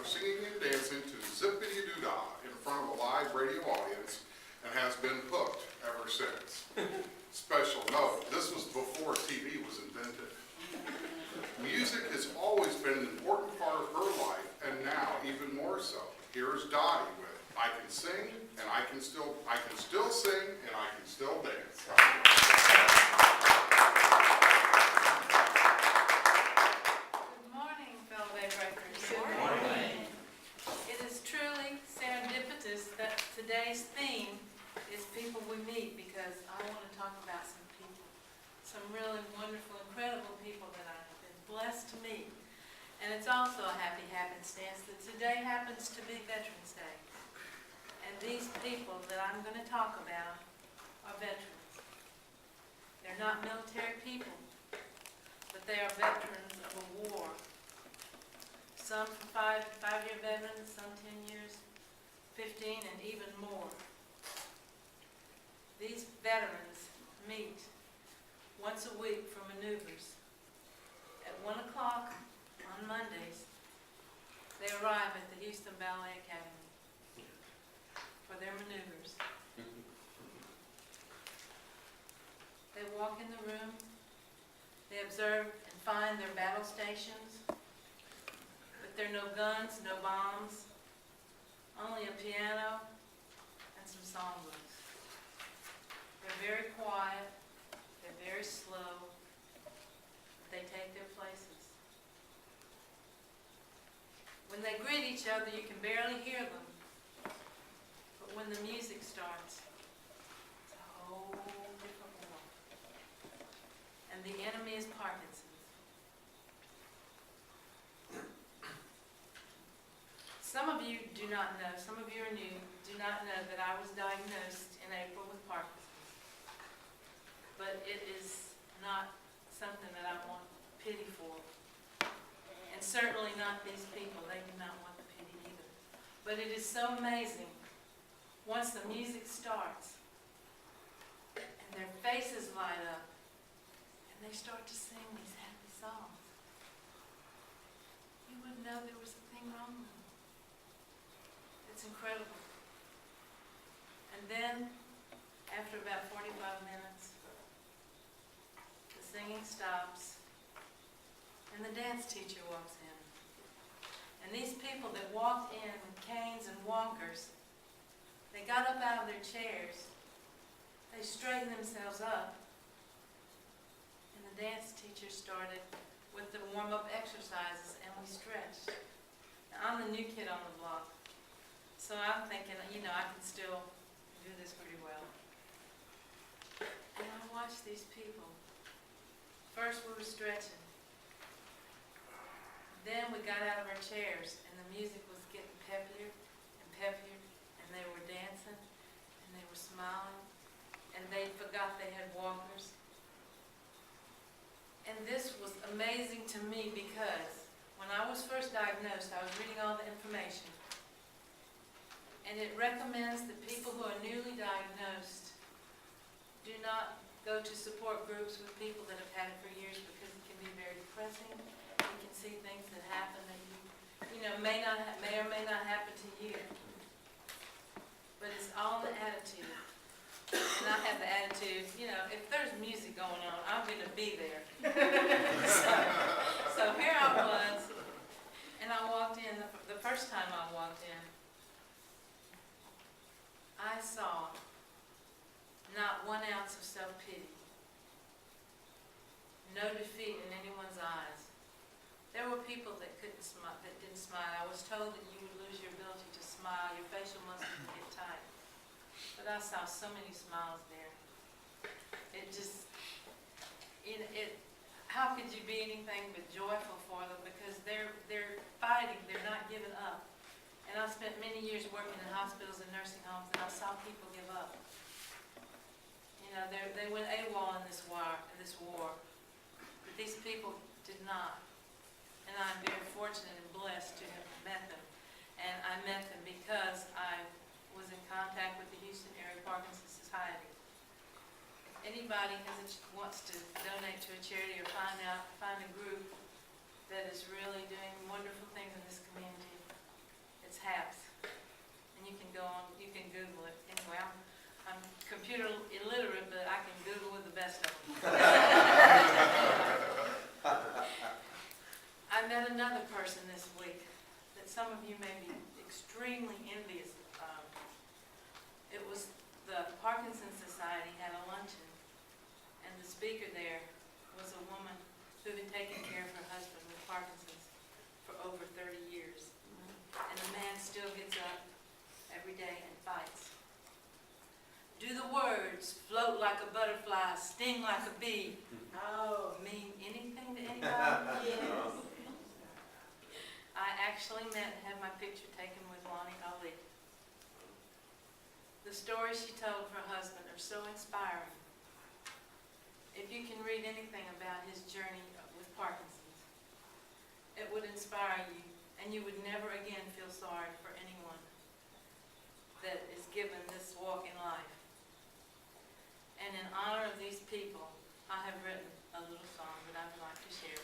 singing and dancing to Zippity-Doo-Dah in front of a live radio audience and has been hooked ever since. Special note, this was before TV was invented. Music has always been an important part of her life, and now even more so. Here's Dottie with I Can Sing, and I can still sing, and I can still dance. Good morning, fellow Daybreakers. Good morning. It is truly serendipitous that today's theme is people we meet, because I want to talk about some people, some really wonderful, incredible people that I've been blessed to meet. And it's also a happy happenstance that today happens to be Veterans Day. And these people that I'm going to talk about are veterans. They're not military people, but they are veterans of a war. Some for five-year veterans, some 10 years, 15, and even more. These veterans meet once a week for maneuvers. At 1 o'clock on Mondays, they arrive at the Houston Ballet Academy for their maneuvers. They walk in the room, they observe and find their battle stations, but there are no guns, no bombs, only a piano and some songbooks. They're very quiet, they're very slow, but they take their places. When they greet each other, you can barely hear them, but when the music starts, it's a whole different world. And the enemy is Parkinson's. Some of you do not know, some of you are new, do not know that I was diagnosed in April with Parkinson's. But it is not something that I want pity for. And certainly not these people. They do not want the pity either. But it is so amazing once the music starts and their faces light up and they start to sing these happy songs. You wouldn't know there was a thing wrong with them. It's incredible. And then, after about 45 minutes, the singing stops and the dance teacher walks in. And these people that walked in with canes and walkers, they got up out of their chairs, they straightened themselves up, and the dance teacher started with the warm-up exercises, and we stretched. Now, I'm the new kid on the block, so I'm thinking, I can still do this pretty well. And I watched these people. First we were stretching. Then we got out of our chairs and the music was getting peppier and peppier, and they were dancing and they were smiling and they forgot they had walkers. And this was amazing to me because when I was first diagnosed, I was reading all the information, and it recommends that people who are newly diagnosed do not go to support groups with people that have had it for years, because it can be very depressing. You can see things that happen that may or may not happen to you. But it's all in the attitude. And I have the attitude, if there's music going on, I'm going to be there. so here I was, and I walked in, the first time I walked in, I saw not 1 ounce of self-pity, no defeat in anyone's eyes. There were people that couldn't smile, that didn't smile. I was told that you would lose your ability to smile, your facial muscles would get tight. But I saw so many smiles there. It just, how could you be anything but joyful for them? Because they're fighting, they're not giving up. And I spent many years working in hospitals and nursing homes, and I saw people give up. They went AWOL in this war, but these people did not. And I'm very fortunate and blessed to have met them. And I met them because I was in contact with the Houston Area Parkinson's Society. If anybody wants to donate to a charity or find a group that is really doing wonderful things in this community, met another person this week that some of you may be extremely envious of. It was the Parkinson's Society had a luncheon, and the speaker there was a woman who had taken care of her husband with Parkinson's for over 30 years. And the man still gets up every day and fights. Do the words float like a butterfly, sting like a bee, mean anything to anybody? Yes. I actually met and had my picture taken with Lonnie Ali. The stories she told of her husband are so inspiring. If you can read anything about his journey with Parkinson's, it would inspire you, and you would never again feel sorry for anyone that is given this walk in life. And in honor of these people, I have written a little song that I would like to share.